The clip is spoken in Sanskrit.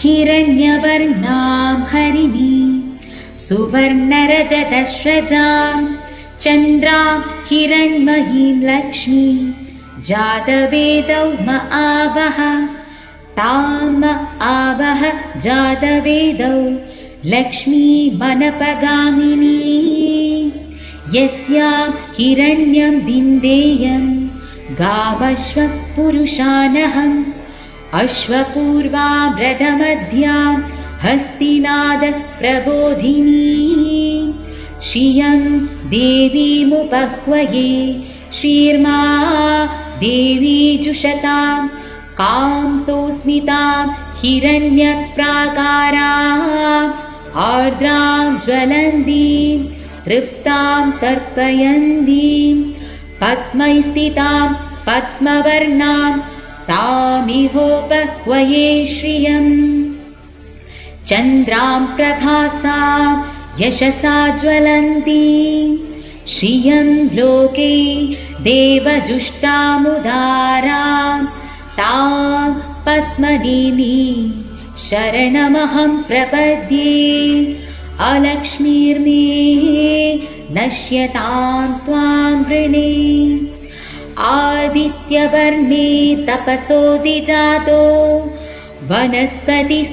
हिरण्यवर्णां हरिणीं सुवर्णरजतश्रजां चन्द्रां हिरण्मयीं लक्ष्मीं जातवेदौ म आवह ताम आवह जातवेदौ लक्ष्मीमनपगामिनी यस्यां हिरण्यं विन्देयं गावश्व पुरुषानहम् अश्वपूर्वां रथमध्यां हस्तिनाद प्रबोधिनी श्रियं देवीमुपह्वये श्रीर्मा देवी जुषतां कांसोऽस्मितां हिरण्यप्राकाराम् आर्द्रां ज्वलन्तीं तृप्तां तर्पयन्तीं पद्मैस्थितां पद्मवर्णां तामिहोपह्वये श्रियम् चन्द्रां प्रभासां यशसा ज्वलन्तीं श्रियं लोके देवजुष्टामुदारां तां पद्मनेमीं शरणमहं प्रपद्ये अलक्ष्मीर्मे नश्यतां त्वां वृणे आदित्यवर्णे तपसोऽधिजातो वनस्पति